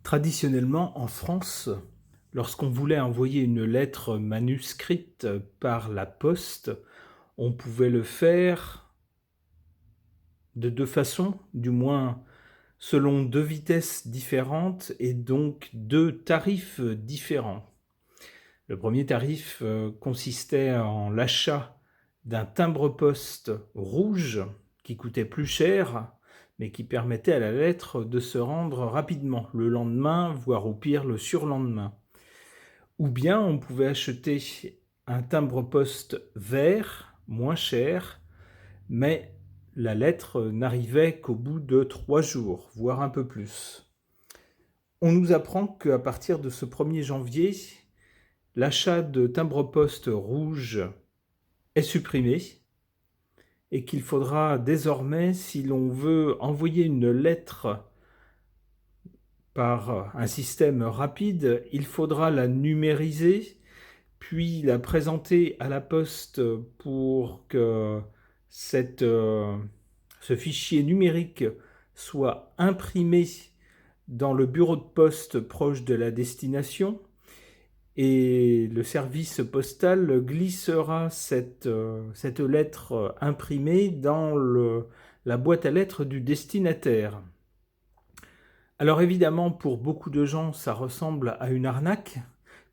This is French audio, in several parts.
Traditionnellement, en France, lorsqu'on voulait envoyer une lettre manuscrite par la poste, on pouvait le faire de 2 façons, du moins selon 2 vitesses différentes et donc 2 tarifs différents. Le premier tarif, consistait en l'achat d'un timbre-poste rouge qui coûtait plus cher, mais qui permettait à la lettre de se rendre rapidement, le lendemain, voire au pire le surlendemain. Ou bien on pouvait acheter un timbre-poste vert, moins cher, mais la lettre n'arrivait qu'au bout de 3 jours, voire un peu plus. On nous apprend qu'à partir de ce 1er janvier, l'achat de timbre-poste rouge est supprimé et qu'il faudra désormais, si l'on veut envoyer une lettre par un système rapide, il faudra la numériser, puis la présenter à la poste pour que ce fichier numérique soit imprimé dans le bureau de poste proche de la destination, et le service postal glissera cette lettre imprimée dans la boîte à lettres du destinataire. Alors évidemment, pour beaucoup de gens, ça ressemble à une arnaque,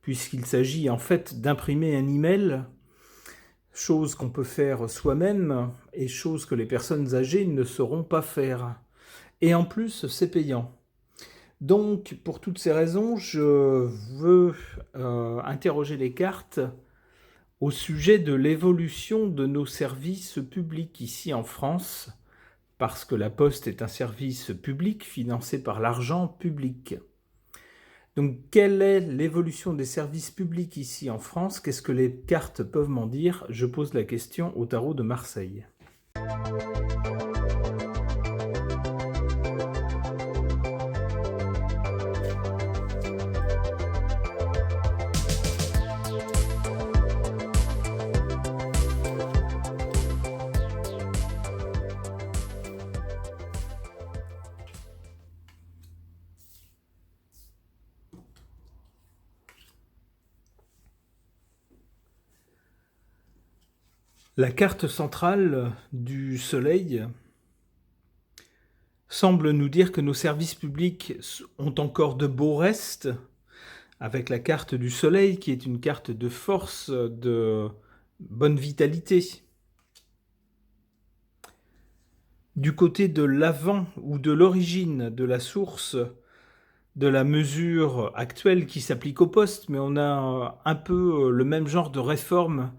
puisqu'il s'agit en fait d'imprimer un email, chose qu'on peut faire soi-même et chose que les personnes âgées ne sauront pas faire. Et en plus, c'est payant. Donc, pour toutes ces raisons, je veux interroger les cartes au sujet de l'évolution de nos services publics ici en France, parce que la Poste est un service public financé par l'argent public. Donc, quelle est l'évolution des services publics ici en France? Qu'est-ce que les cartes peuvent m'en dire? Je pose la question au tarot de Marseille. La carte centrale du Soleil semble nous dire que nos services publics ont encore de beaux restes, avec la carte du Soleil qui est une carte de force, de bonne vitalité. Du côté de l'avant ou de l'origine de la source de la mesure actuelle qui s'applique au poste, mais on a un peu le même genre de réforme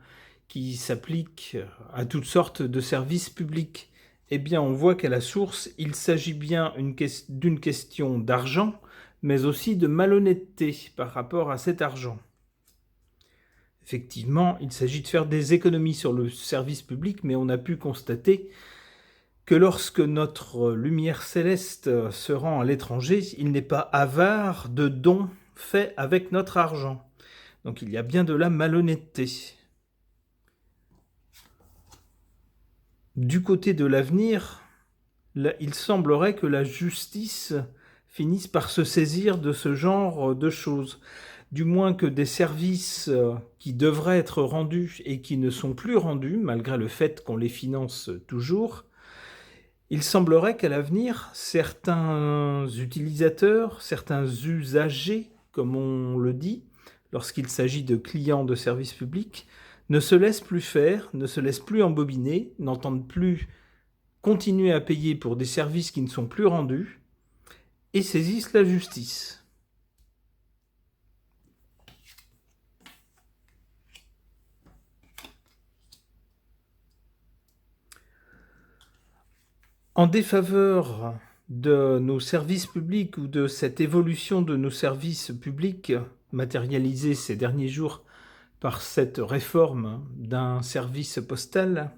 qui s'applique à toutes sortes de services publics. Eh bien, on voit qu'à la source, il s'agit bien d'une question d'argent, mais aussi de malhonnêteté par rapport à cet argent. Effectivement, il s'agit de faire des économies sur le service public, mais on a pu constater que lorsque notre lumière céleste se rend à l'étranger, il n'est pas avare de dons faits avec notre argent. Donc il y a bien de la malhonnêteté. Du côté de l'avenir, il semblerait que la justice finisse par se saisir de ce genre de choses. Du moins que des services qui devraient être rendus et qui ne sont plus rendus, malgré le fait qu'on les finance toujours, il semblerait qu'à l'avenir, certains utilisateurs, certains usagers, comme on le dit, lorsqu'il s'agit de clients de services publics, ne se laissent plus faire, ne se laissent plus embobiner, n'entendent plus continuer à payer pour des services qui ne sont plus rendus, et saisissent la justice. En défaveur de nos services publics ou de cette évolution de nos services publics matérialisée ces derniers jours par cette réforme d'un service postal,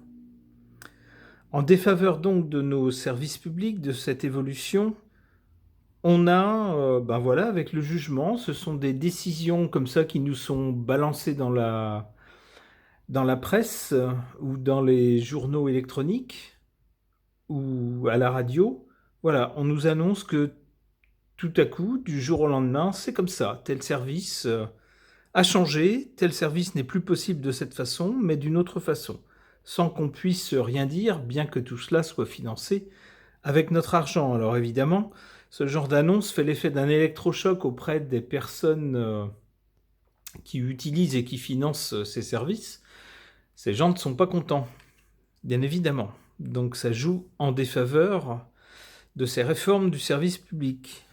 en défaveur donc de nos services publics, de cette évolution, on a, voilà, avec le jugement, ce sont des décisions comme ça qui nous sont balancées dans la presse ou dans les journaux électroniques ou à la radio. Voilà, on nous annonce que tout à coup, du jour au lendemain, c'est comme ça. Tel service a changé, tel service n'est plus possible de cette façon, mais d'une autre façon, sans qu'on puisse rien dire, bien que tout cela soit financé avec notre argent. Alors évidemment, ce genre d'annonce fait l'effet d'un électrochoc auprès des personnes qui utilisent et qui financent ces services. Ces gens ne sont pas contents, bien évidemment. Donc ça joue en défaveur de ces réformes du service public.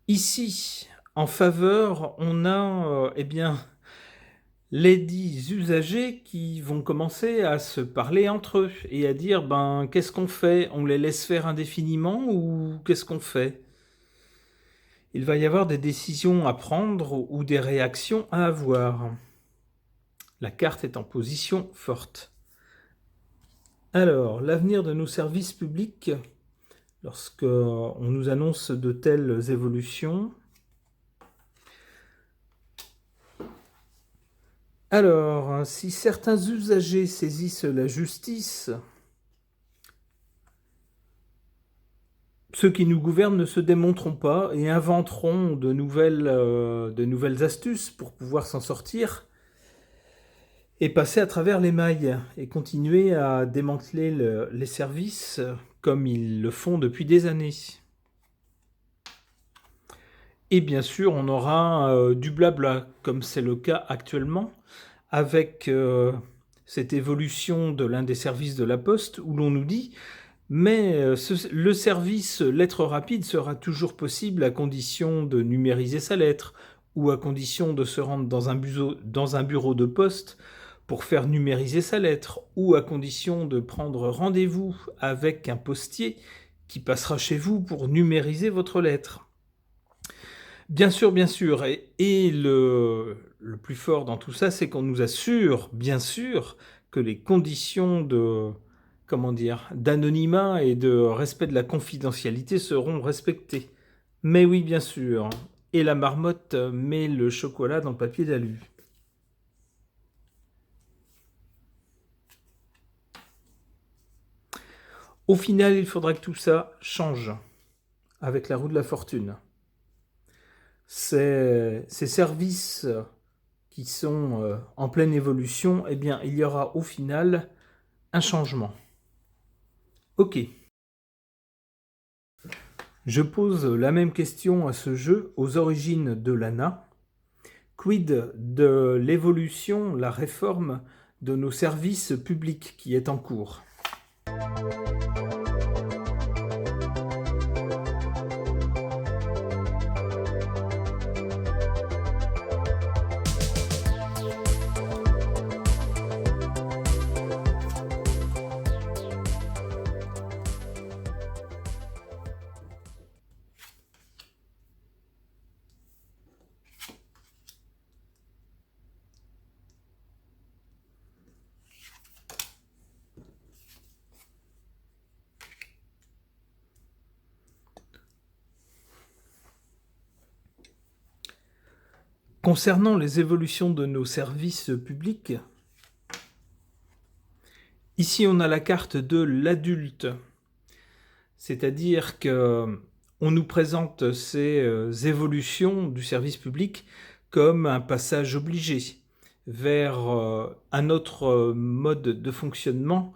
Ici, en faveur, on a les dits usagers qui vont commencer à se parler entre eux et à dire qu'est-ce qu'on fait? On les laisse faire indéfiniment ou qu'est-ce qu'on fait? Il va y avoir des décisions à prendre ou des réactions à avoir. La carte est en position forte. Alors, l'avenir de nos services publics, lorsqu'on nous annonce de telles évolutions. Alors, si certains usagers saisissent la justice, ceux qui nous gouvernent ne se démonteront pas et inventeront de nouvelles astuces pour pouvoir s'en sortir et passer à travers les mailles et continuer à démanteler les services comme ils le font depuis des années. Et bien sûr, on aura du blabla, comme c'est le cas actuellement, avec cette évolution de l'un des services de la Poste, où l'on nous dit « Mais le service lettre rapide sera toujours possible à condition de numériser sa lettre, ou à condition de se rendre dans un bureau de poste pour faire numériser sa lettre, ou à condition de prendre rendez-vous avec un postier qui passera chez vous pour numériser votre lettre. » Bien sûr, et le plus fort dans tout ça, c'est qu'on nous assure, bien sûr, que les conditions d'anonymat et de respect de la confidentialité seront respectées. Mais oui, bien sûr. Et la marmotte met le chocolat dans le papier d'alu. Au final, il faudra que tout ça change avec la roue de la fortune. Ces services qui sont en pleine évolution, eh bien, il y aura au final un changement. Ok. Je pose la même question à ce jeu aux origines de l'ANA. Quid de l'évolution, la réforme de nos services publics qui est en cours? Concernant les évolutions de nos services publics, ici on a la carte de l'adulte, c'est-à-dire que on nous présente ces évolutions du service public comme un passage obligé vers un autre mode de fonctionnement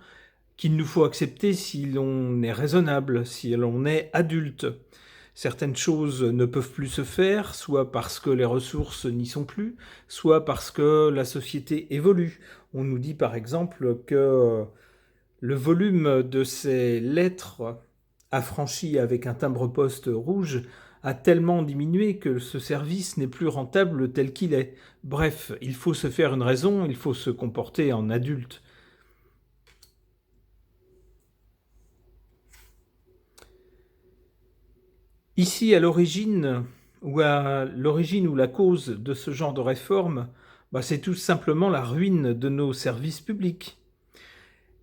qu'il nous faut accepter si l'on est raisonnable, si l'on est adulte. Certaines choses ne peuvent plus se faire, soit parce que les ressources n'y sont plus, soit parce que la société évolue. On nous dit par exemple que le volume de ces lettres affranchies avec un timbre-poste rouge a tellement diminué que ce service n'est plus rentable tel qu'il est. Bref, il faut se faire une raison, il faut se comporter en adulte. Ici, à l'origine ou la cause de ce genre de réforme, c'est tout simplement la ruine de nos services publics.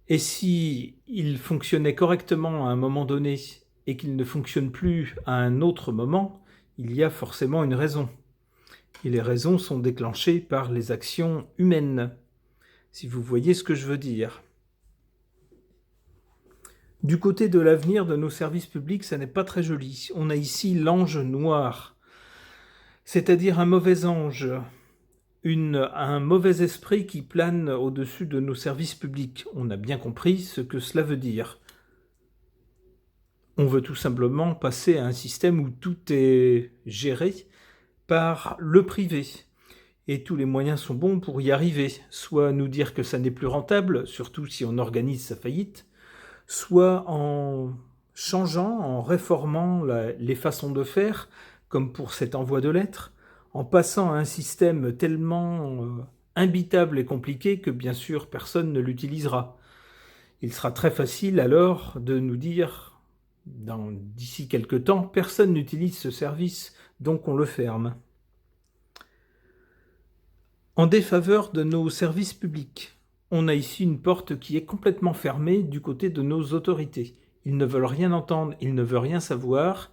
Et si ils fonctionnaient correctement à un moment donné et qu'ils ne fonctionnent plus à un autre moment, il y a forcément une raison. Et les raisons sont déclenchées par les actions humaines, si vous voyez ce que je veux dire. Du côté de l'avenir de nos services publics, ça n'est pas très joli. On a ici l'ange noir, c'est-à-dire un mauvais ange, un mauvais esprit qui plane au-dessus de nos services publics. On a bien compris ce que cela veut dire. On veut tout simplement passer à un système où tout est géré par le privé. Et tous les moyens sont bons pour y arriver. Soit nous dire que ça n'est plus rentable, surtout si on organise sa faillite, soit en changeant, en réformant les façons de faire, comme pour cet envoi de lettres, en passant à un système tellement imbitable et compliqué que bien sûr personne ne l'utilisera. Il sera très facile alors de nous dire, d'ici quelque temps, personne n'utilise ce service, donc on le ferme. En défaveur de nos services publics, on a ici une porte qui est complètement fermée du côté de nos autorités. Ils ne veulent rien entendre, ils ne veulent rien savoir.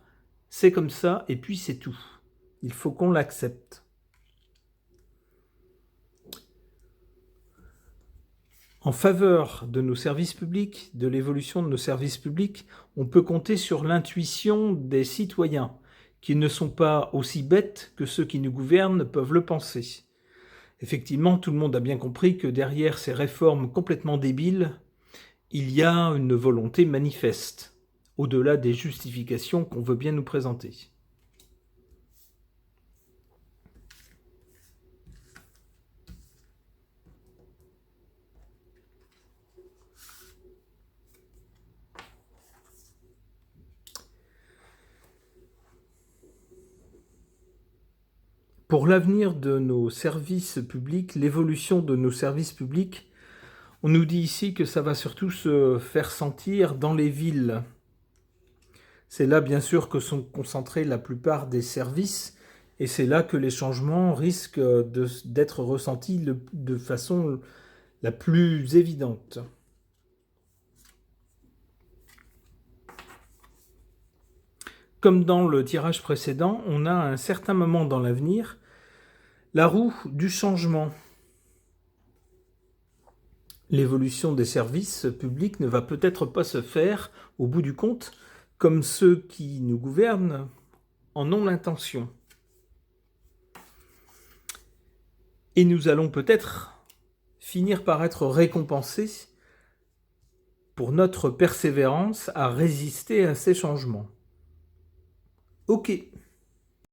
C'est comme ça, et puis c'est tout. Il faut qu'on l'accepte. En faveur de nos services publics, de l'évolution de nos services publics, on peut compter sur l'intuition des citoyens, qui ne sont pas aussi bêtes que ceux qui nous gouvernent peuvent le penser. Effectivement, tout le monde a bien compris que derrière ces réformes complètement débiles, il y a une volonté manifeste, au-delà des justifications qu'on veut bien nous présenter. Pour l'avenir de nos services publics, l'évolution de nos services publics, on nous dit ici que ça va surtout se faire sentir dans les villes. C'est là, bien sûr, que sont concentrés la plupart des services, et c'est là que les changements risquent d'être ressentis de façon la plus évidente. Comme dans le tirage précédent, on a à un certain moment dans l'avenir la roue du changement. L'évolution des services publics ne va peut-être pas se faire, au bout du compte, comme ceux qui nous gouvernent en ont l'intention. Et nous allons peut-être finir par être récompensés pour notre persévérance à résister à ces changements. Ok.